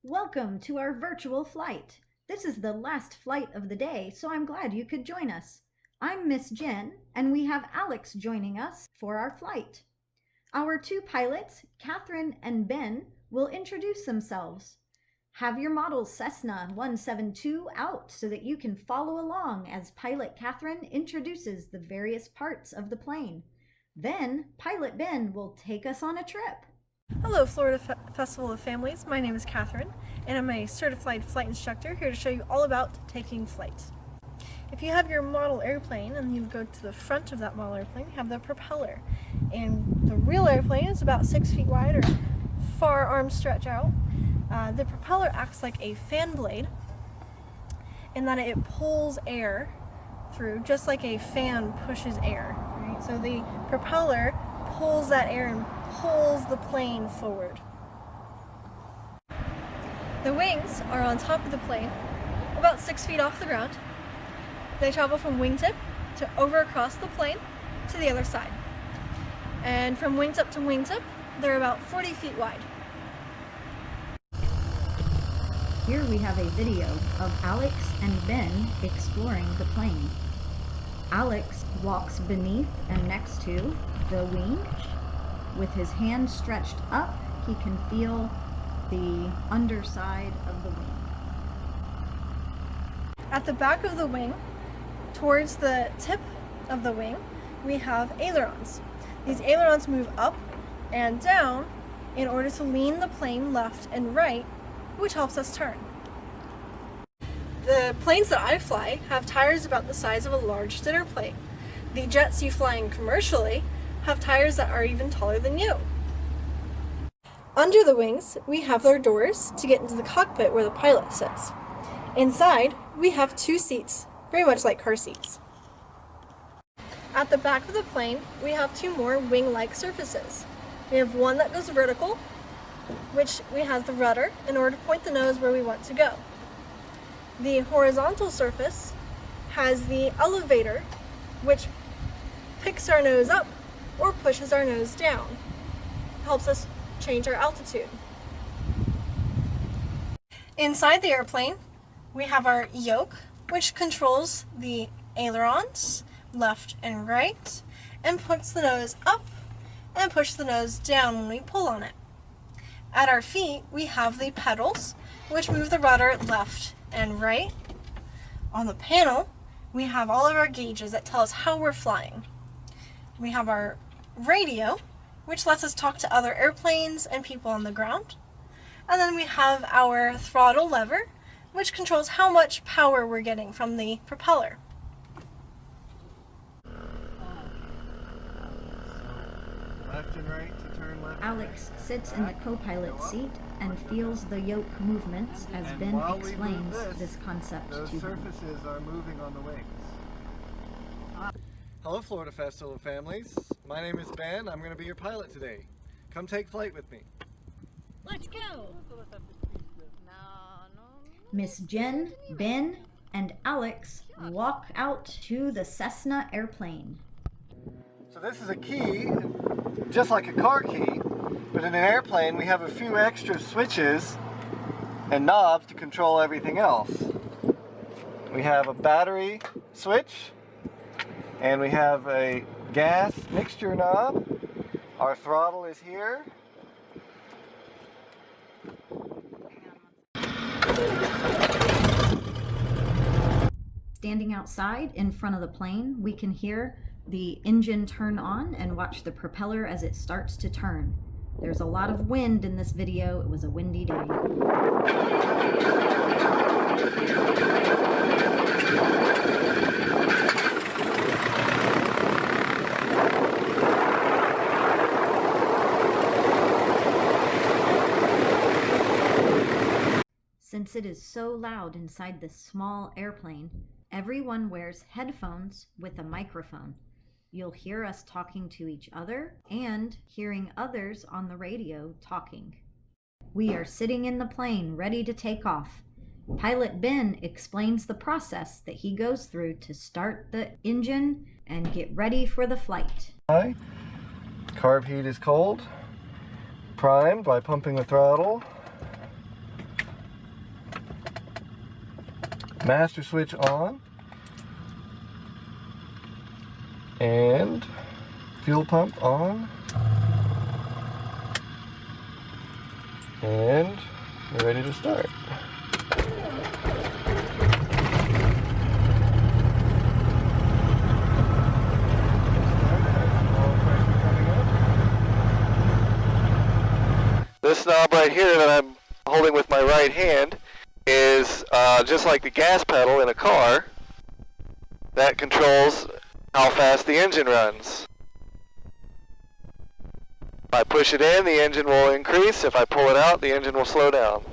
Welcome to our virtual flight. This is the last flight of the day, so I'm glad you could join us. I'm Miss Jen, and we have Alex joining us for our flight. Our two pilots, Catherine and Ben, will introduce themselves. Have your model Cessna 172 out so that you can follow along as pilot Catherine introduces the various parts of the plane. Then pilot Ben will take us on a trip. Hello, Florida Festival of Families. My name is Catherine, and I'm a certified flight instructor here to show you all about taking flight. If you have your model airplane and you go to the front of that model airplane, you have the propeller. And the real airplane is about 6 feet wide or far arms stretch out. The propeller acts like a fan blade in that it pulls air through just like a fan pushes air. Right? So the propeller pulls that air and pulls the plane forward. The wings are on top of the plane, about 6 feet off the ground. They travel from wingtip to over across the plane to the other side. And from wingtip to wingtip, they're about 40 feet wide. Here we have a video of Alex and Ben exploring the plane. Alex walks beneath and next to the wing. With his hand stretched up, he can feel the underside of the wing. At the back of the wing, towards the tip of the wing, we have ailerons. These ailerons move up and down in order to lean the plane left and right, which helps us turn. The planes that I fly have tires about the size of a large dinner plate. The jets you fly in commercially have tires that are even taller than you. Under the wings, we have our doors to get into the cockpit where the pilot sits. Inside, we have 2 seats, very much like car seats. At the back of the plane, we have 2 more wing-like surfaces. We have one that goes vertical, which we have the rudder in order to point the nose where we want to go. The horizontal surface has the elevator, which picks our nose up or pushes our nose down. Helps us change our altitude. Inside the airplane, we have our yoke, which controls the ailerons, left and right, and puts the nose up and pushes the nose down when we pull on it. At our feet, we have the pedals, which move the rudder left and right. On the panel, we have all of our gauges that tell us how we're flying. We have our radio, which lets us talk to other airplanes and people on the ground. And then we have our throttle lever, which controls how much power we're getting from the propeller. Left and right to turn left. Alex sits in the co-pilot seat and feels the yoke movements as And Ben while we explains move this concept those to him. surfaces are moving on the wings. Hello, Florida Festival of Families. My name is Ben. I'm going to be your pilot today. Come take flight with me. Let's go! Miss Jen, Ben, and Alex walk out to the Cessna airplane. So this is a key, just like a car key, but in an airplane we have a few extra switches and knobs to control everything else. We have a battery switch, and we have a gas mixture knob. Our throttle is here. Standing outside in front of the plane, we can hear the engine turn on and watch the propeller as it starts to turn. There's a lot of wind in this video. It was a windy day. Since it is so loud inside this small airplane, everyone wears headphones with a microphone. You'll hear us talking to each other and hearing others on the radio talking. We are sitting in the plane ready to take off. Pilot Ben explains the process that he goes through to start the engine and get ready for the flight. Carb heat is cold. Primed by pumping the throttle. Master switch on. And fuel pump on. And we're ready to start. This knob right here that I'm holding with my right hand is just like the gas pedal in a car that controls how fast the engine runs. If I push it in, the engine will increase. If I pull it out, the engine will slow down.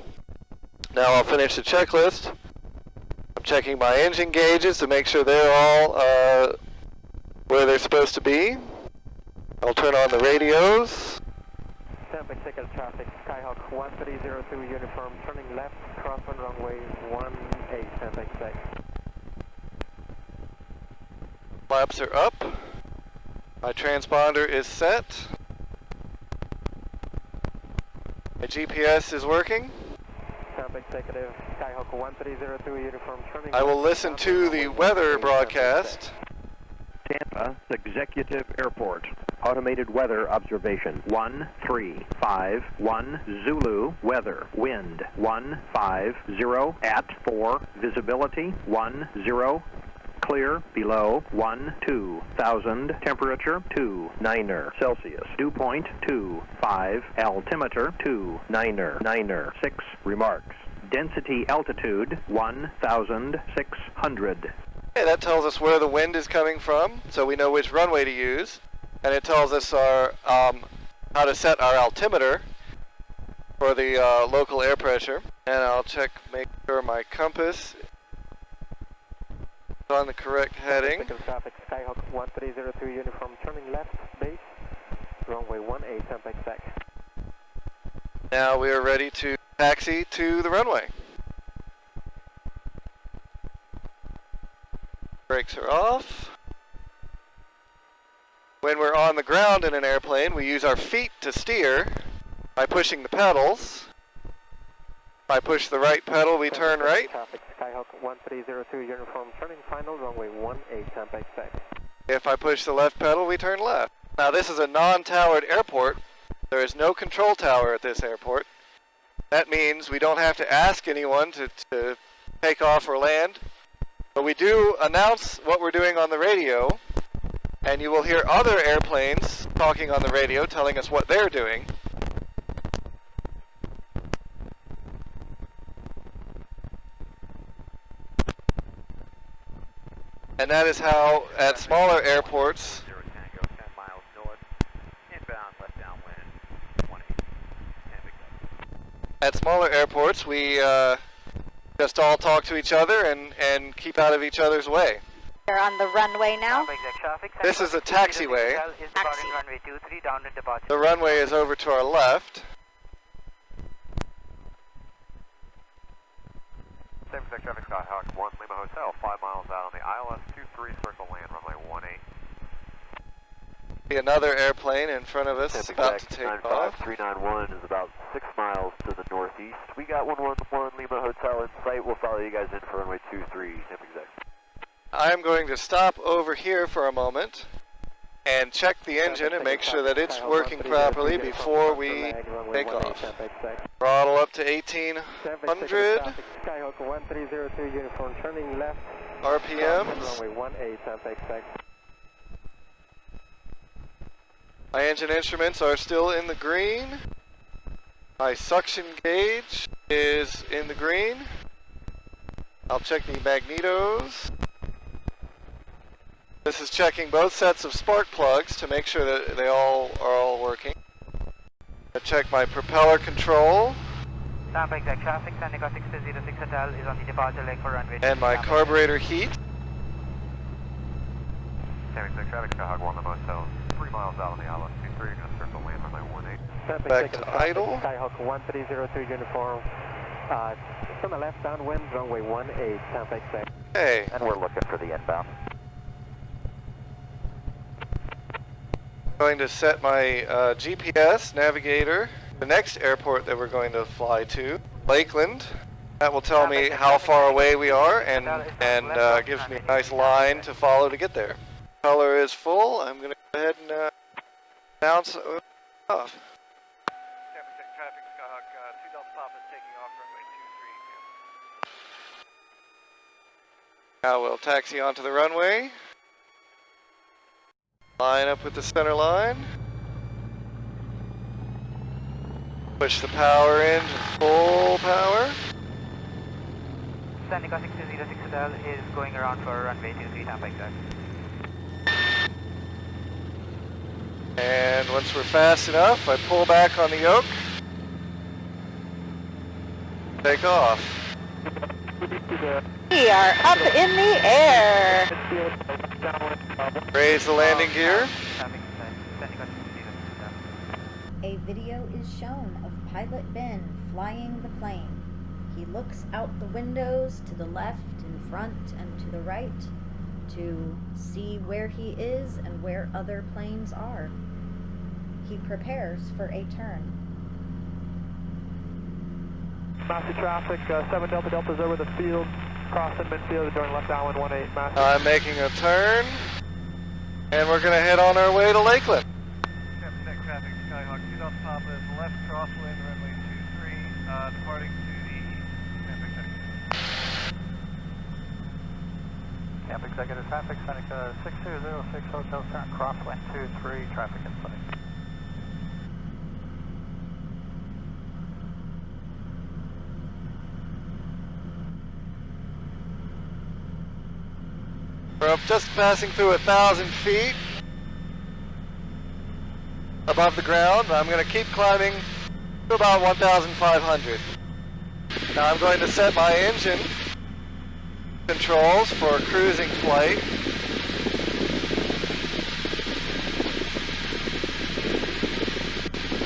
Now I'll finish the checklist. I'm checking my engine gauges to make sure they're all where they're supposed to be. I'll turn on the radios. Traffic signal traffic, Skyhawk 1302 uniform, turning left, crosswind runway 18, standby sec. Flaps are up. My transponder is set. My GPS is working. Traffic executive, Skyhawk 1302 uniform, turning I will left, listen to the weather broadcast. Tampa Executive Airport. Automated weather observation. 1351 Zulu. Weather. Wind 150 at 4. Visibility 10. Clear below 12,000. Temperature 29 Celsius. Dew point 25. Altimeter 29 6. Remarks. Density altitude 1,600. Okay, that tells us where the wind is coming from, so we know which runway to use. And it tells us our how to set our altimeter for the local air pressure. And I'll check, make sure my compass is on the correct heading. Signal traffic, Skyhawk 1302 uniform, turning left, base, runway 18, standby sec. Now we are ready to taxi to the runway. Brakes are off. When we're on the ground in an airplane, we use our feet to steer by pushing the pedals. If I push the right pedal, we turn right. Traffic, Skyhawk 1302 uniform, turning final, runway 18, standby sec. If I push the left pedal, we turn left. Now this is a non-towered airport. There is no control tower at this airport. That means we don't have to ask anyone to take off or land. But we do announce what we're doing on the radio, and you will hear other airplanes talking on the radio telling us what they're doing. And that is how, at smaller airports, we just all talk to each other and keep out of each other's way. You're on the runway now. This is a taxiway. The runway is over to our left. Same exact traffic, Skyhawk 1 Lima Hotel, 5 miles out on the ILS 23 circle land, runway 18. See another airplane in front of us about to take off. 391 is about 6 miles to the northeast. We got 111 Lima Hotel in sight. We'll follow you guys in for runway 23, same exact. I'm going to stop over here for a moment and check the engine and make sure that it's working properly before we take off. Throttle up to 1800 Skyhawk 1302 uniform, turning left, RPMs. runway 18, standby sec. My engine instruments are still in the green. My suction gauge is in the green. I'll check the magnetos. This is checking both sets of spark plugs to make sure that they are all working. I check my propeller control. Tampa exact traffic, San Nicolas 606 Hotel is on the departure leg for runway 2. And my carburetor heat. Same exact traffic, Skyhawk 1 Lima Hotel, 3 miles out on the ILS 23. You're going to circle land runway 18. Back to idle. Skyhawk 1302 uniform, from the left downwind, runway 18, Tampa exact. Hey. And we're looking for the inbound. Going to set my GPS navigator. The next airport that we're going to fly to, Lakeland, That will tell me how far away we are and gives me a nice line to follow to get there. Color is full. I'm going to go ahead and announce off. Traffic Skyhawk 2 Delta Papa is taking off runway 23. Now we'll taxi onto the runway. Line up with the center line. Push the power in to full power. Sandico 606 Hotel is going around for runway 23 Tampa exact. And once we're fast enough, I pull back on the yoke. Take off. We are up in the air. Raise the landing gear. A video is shown of Pilot Ben flying the plane. He looks out the windows to the left, in front, and to the right to see where he is and where other planes are. He prepares for a turn. Massive traffic, 7 Delta Delta's over the field, crossing midfield, during left downwind 18, massive. I'm making a turn, and we're going to head on our way to Lakeland. Traffic Skyhawk 2 Delta Papa is left crosswind, runway 23, departing to the Tampa executive. Tampa executive traffic, Seneca 6206 Hotel, turn crosswind 23, traffic in sight. We're just passing through 1,000 feet above the ground. I'm going to keep climbing to about 1,500. Now I'm going to set my engine controls for cruising flight.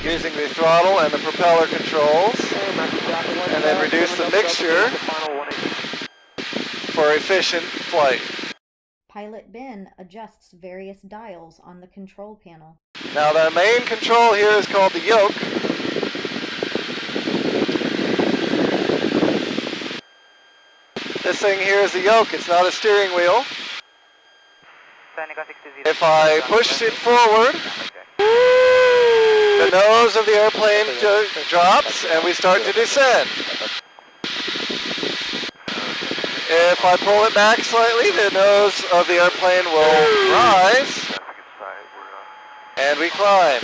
Using the throttle and the propeller controls, and then reduce the mixture for efficient flight. Pilot Ben adjusts various dials on the control panel. Now the main control here is called the yoke. This thing here is the yoke, it's not a steering wheel. If I push it forward, the nose of the airplane drops and we start to descend. If I pull it back slightly, the nose of the airplane will rise and we climb.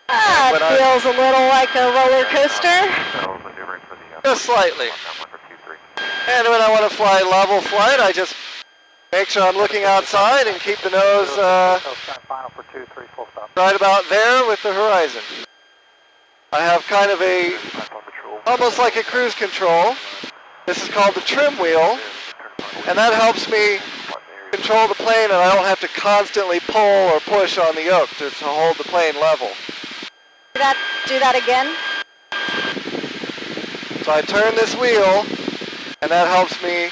That feels a little like a roller coaster. Just slightly. And when I want to fly level flight, I just make sure I'm looking outside and keep the nose right about there with the horizon. I have kind of a, almost like a cruise control. This is called the trim wheel, and that helps me control the plane and I don't have to constantly pull or push on the yoke to hold the plane level. Do that again. So I turn this wheel, and that helps me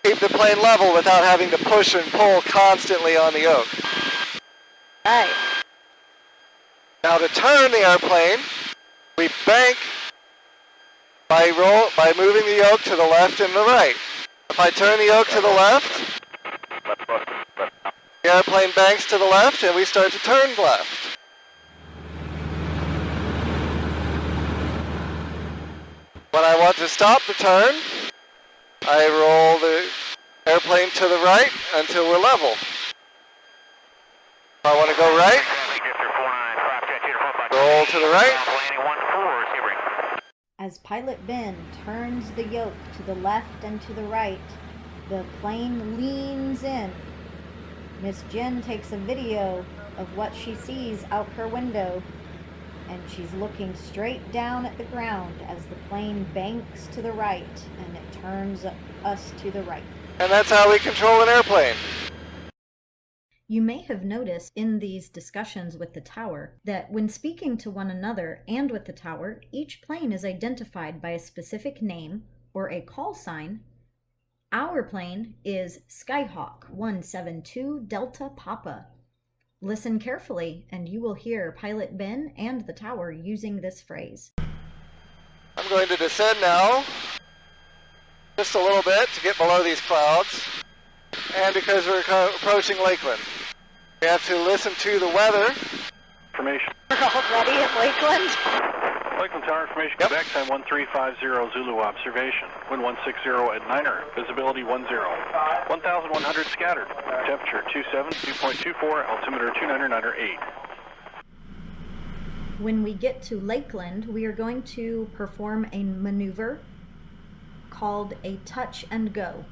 keep the plane level without having to push and pull constantly on the yoke. Right. Now to turn the airplane, we bank by moving the yoke to the left and the right. If I turn the yoke to the left, the airplane banks to the left and we start to turn left. When I want to stop the turn, I roll the airplane to the right until we're level. If I want to go right, roll to the right. As Pilot Ben turns the yoke to the left and to the right, the plane leans in. Miss Jen takes a video of what she sees out her window, and she's looking straight down at the ground as the plane banks to the right and it turns us to the right. And that's how we control an airplane. You may have noticed in these discussions with the tower that when speaking to one another and with the tower, each plane is identified by a specific name or a call sign. Our plane is Skyhawk 172 Delta Papa. Listen carefully, and you will hear Pilot Ben and the tower using this phrase. I'm going to descend now, just a little bit to get below these clouds, and because we're approaching Lakeland. We have to listen to the weather. Information. We're already in Lakeland. Lakeland Tower information, Yep. Quebec, time 1350 Zulu observation. Wind 160 at Niner, visibility 10. 1,100 scattered. Temperature 27, 2.24, altimeter 299.8. When we get to Lakeland, we are going to perform a maneuver called a touch and go.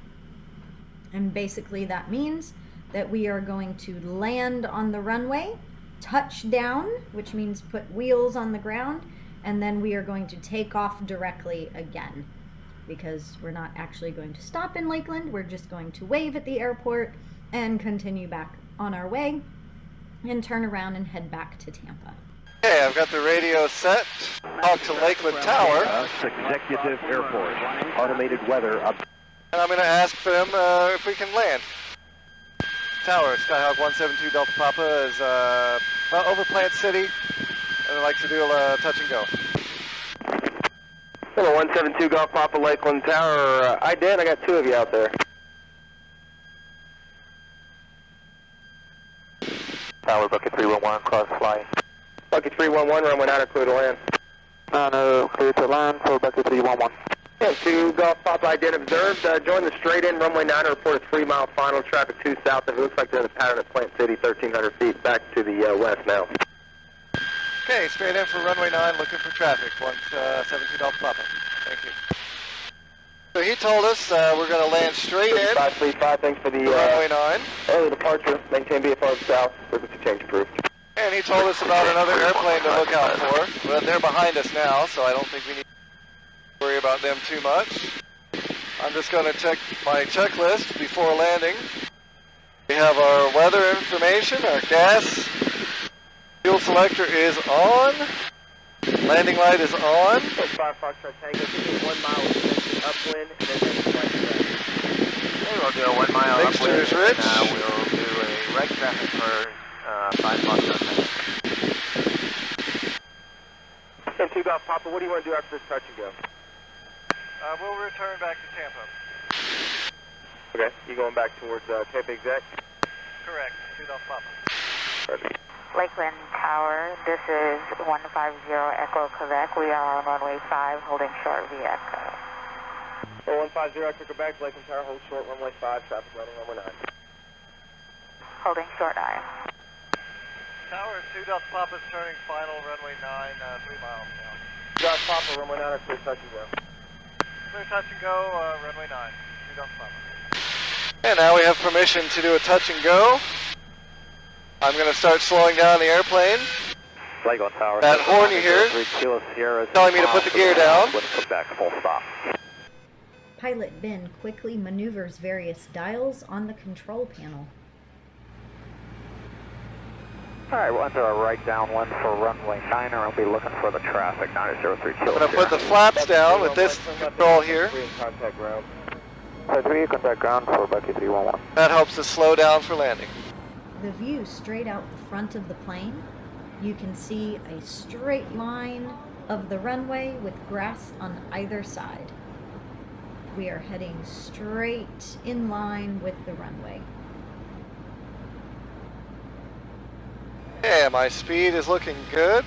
And basically that means that we are going to land on the runway, touch down, which means put wheels on the ground, and then we are going to take off directly again, because we're not actually going to stop in Lakeland. We're just going to wave at the airport and continue back on our way and turn around and head back to Tampa. Okay, I've got the radio set. Talk to Lakeland Tower. Executive Airport. Automated weather up. And I'm going to ask them if we can land. Tower, Skyhawk 172 Delta Papa is over Plant City, and I'd like to do a touch and go. Hello, 172 Golf Papa, Lakeland Tower. I got two of you out there. Tower, Bucket 311, cross fly. Bucket 311, runway 9 clear to land. No, clear to land for Bucket 311. Yeah, 2 Golf Papa, observed. Join the straight in, runway 9, report a 3-mile final, traffic 2 south, and it looks like they're in the pattern of Plant City, 1,300 feet, back to the west now. Okay, straight in for runway 9, looking for traffic, 172 Delta Papa. Thank you. So he told us we're going to land straight in. 535, thanks for the runway 9. early departure, maintain VFR south, frequency change approved. And he told us about another airplane to look out for, but they're behind us now, so I don't think we need to worry about them too much. I'm just going to check my checklist before landing. We have our weather information, our gas. Fuel selector is on. Landing light is on. 5 Foxtrot Tango, 1 mile upwind, and then Okay, we'll do a 1 mile Mixture upwind, is rich. and we'll do a right traffic for 5 Foxtrot Tango. And 2 Golf Papa, what do you want to do after this touch and go? We'll return back to Tampa. Okay, you going back towards Tampa Exec? Correct. 2 Delta Papa. Perfect. Lakeland Tower, this is 150 Echo Quebec. We are on runway 5, holding short via Echo. 150 Echo Quebec, Lakeland Tower, hold short, runway 5, traffic running runway 9. Holding short eye. Tower 2 Delta Papa is turning final, runway 9, 3 miles now. Golf Papa, runway 9, clear touch and go. Clear touch and go, runway 9, 2 Delta Papa. And now we have permission to do a touch and go. I'm going to start slowing down the airplane. Lakeland Tower. That horn you hear, telling me to put the gear down. Quebec, full stop. Pilot Ben quickly maneuvers various dials on the control panel. Alright, we'll enter a right downwind for runway 9, and we'll be looking for the traffic, 903 I'm going to put the flaps down with this control here. Contact ground. 3, contact ground for Bucky 311. That helps us slow down for landing. The view straight out the front of the plane, you can see a straight line of the runway with grass on either side. We are heading straight in line with the runway. Yeah, my speed is looking good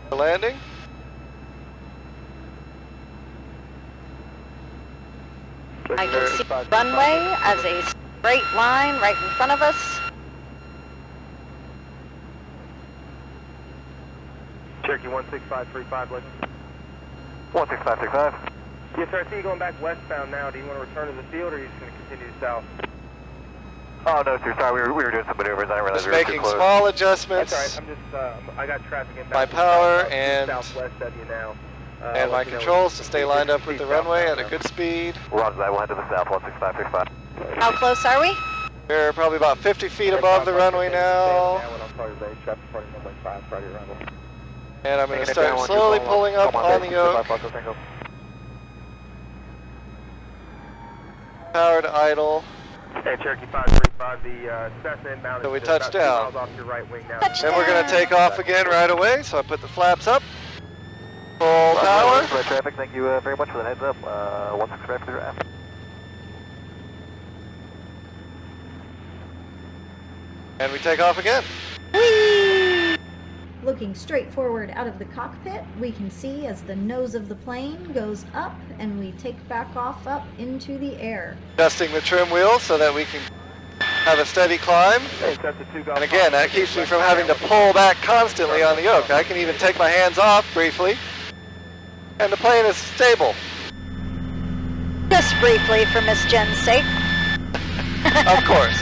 for landing. I can see the runway as a straight line right in front of us. Cherokee 16535, Lakeland. 16535. Yes, sir, I see you going back westbound now. Do you want to return to the field, or are you just going to continue south? Oh, no, sir, sorry, we were doing some maneuvers. I didn't realize Just we were too making close. small adjustments. That's all right. I'm just, I got traffic inbound. My power and southwest of you now. And my controls to stay lined up with the runway at a good speed. Roger that, we'll head to the south, 16535. How close are we? We're probably about 50 feet above the runway now. And I'm going to start slowly pulling up on the yoke. Power to idle. Hey, Cherokee 535, the Cessna inbound So we is about touched 2 down. miles off your right wing now. Then we're going to take off again right away, so I put the flaps up. Full power. Traffic, thank you very much for the heads up. 165 clear after. And we take off again. Looking straight forward out of the cockpit, we can see as the nose of the plane goes up and we take back off up into the air. Adjusting the trim wheel so that we can have a steady climb. And again, that keeps me from having to pull back constantly on the yoke. I can even take my hands off briefly, and the plane is stable. Just briefly for Miss Jen's sake. Of course.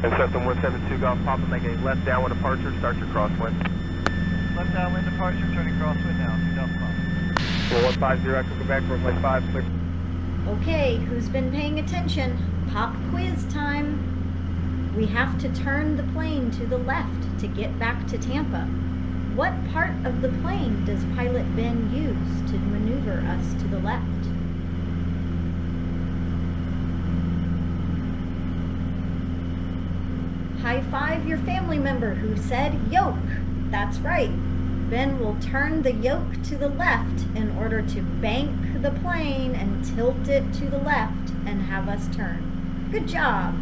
And Cessna 172 Golf Papa, make a left downwind departure, start your crosswind. Left downwind departure, turning crosswind now, 2 Delta Papa. 4150, Echo Quebec, runway 5, clear. Okay, who's been paying attention? Pop quiz time. We have to turn the plane to the left to get back to Tampa. What part of the plane does Pilot Ben use to maneuver us to the left? High five your family member who said yoke. That's right. Ben will turn the yoke to the left in order to bank the plane and tilt it to the left and have us turn. Good job.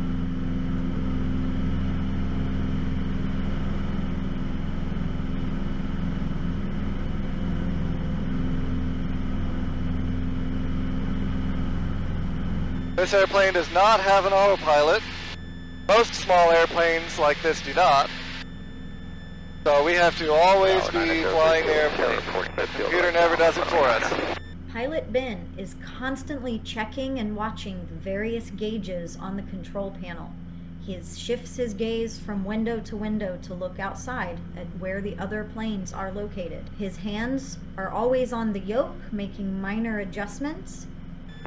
This airplane does not have an autopilot. Most small airplanes like this do not. So we have to always be flying the airplane. The computer never does it for us. Pilot Ben is constantly checking and watching the various gauges on the control panel. He shifts his gaze from window to look outside at where the other planes are located. His hands are always on the yoke, making minor adjustments.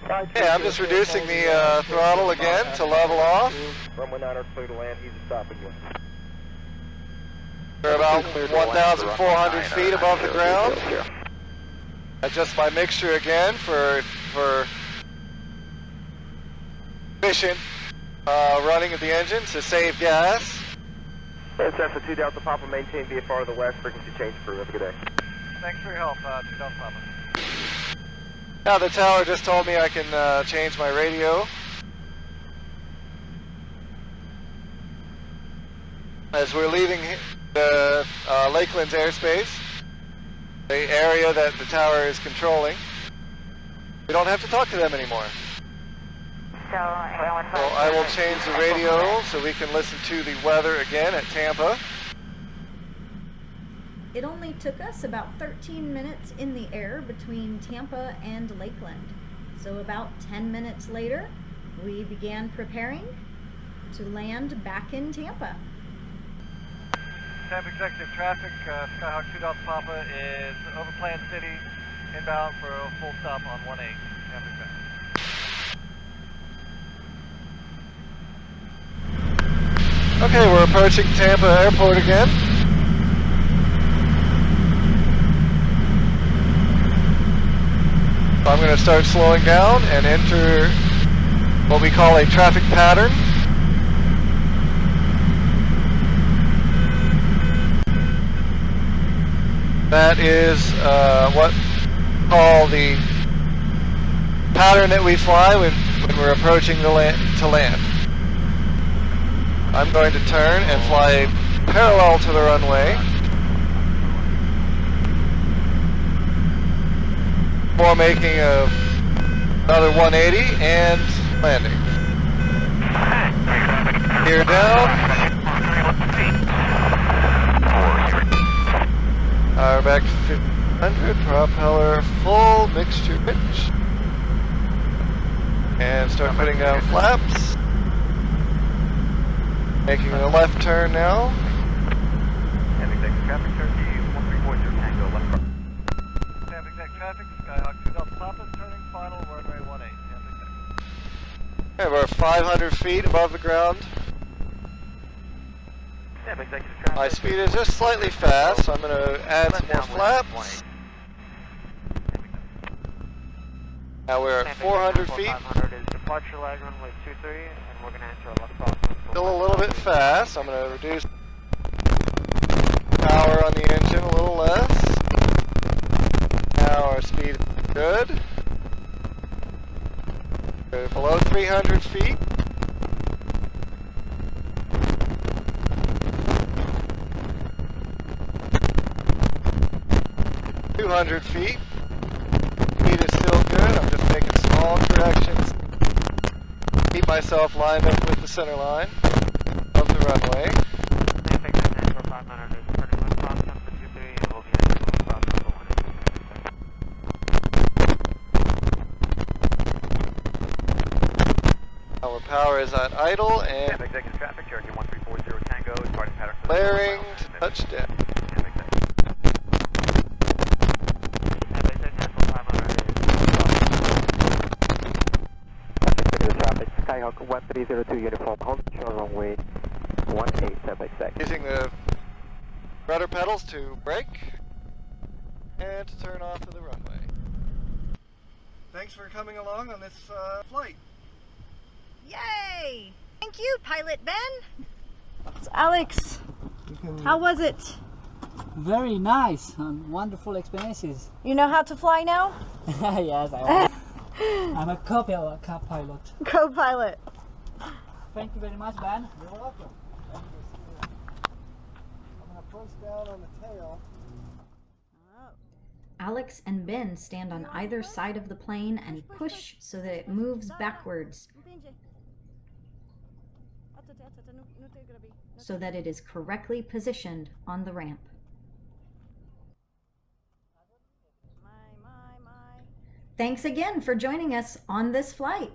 Okay, I'm just reducing the throttle again to level off. Runway 9 clear to land, he's stopping you. We're about 1,400 feet above the ground. Adjust my mixture again for efficient running of the engine to save gas. And Cessna 2 Delta Papa, maintain VFR to the west, frequency change crew. Have a good day. Thanks for your help, 2 Delta Papa. Now the tower just told me I can change my radio. As we're leaving the Lakeland's airspace, the area that the tower is controlling, we don't have to talk to them anymore. So I will change the radio so we can listen to the weather again at Tampa. It only took us about 13 minutes in the air between Tampa and Lakeland. So about 10 minutes later, we began preparing to land back in Tampa. Tampa Executive Traffic, Skyhawk 2 Delta Papa is over Plant City, inbound for a full stop on 18. Tampa Executive. Okay, we're approaching Tampa Airport again. I'm going to start slowing down and enter what we call a traffic pattern. That is what we call the pattern that we fly when we're approaching the land. I'm going to turn and fly parallel to the runway before making another 180 and landing. Gear down. Power back to 1500, propeller full, mixture pitch. And start putting down flaps. Making a left turn now. Tampa Executive Traffic, Cherokee 1340 Tango, left front. Tampa Executive Traffic, Skyhawk 2 Delta Papa, turning final, runway 18, Tampa Executive. Okay, we're 500 feet above the ground. Tampa Executive Traffic. My speed is just slightly fast, so I'm going to add some more flaps. Now we're at 400 feet. 500 is departure lag runway 23, and we're going to enter a left crosswind. Still a little bit fast. I'm going to reduce power on the engine a little less. Now our speed is good. We're below 300 feet. .200 feet. Speed is still good. I'm just making small corrections. Keep myself lined up with the center line of the runway. Our power is on idle and executive traffic, Cherokee 1340 Tango, departing pattern. flaring to touchdown. Skyhawk 1302 uniform, hold short runway 18, Using the rudder pedals to brake and to turn off of the runway. Thanks for coming along on this flight. Yay! Thank you, Pilot Ben. So Alex, how was it? Very nice and wonderful experiences. You know how to fly now? Yes, I'm a co-pilot. Co-pilot. Thank you very much, Ben. You're welcome. I'm going to push down on the tail. Alex and Ben stand on either side of the plane and push so that it moves backwards, so that it is correctly positioned on the ramp. Thanks again for joining us on this flight.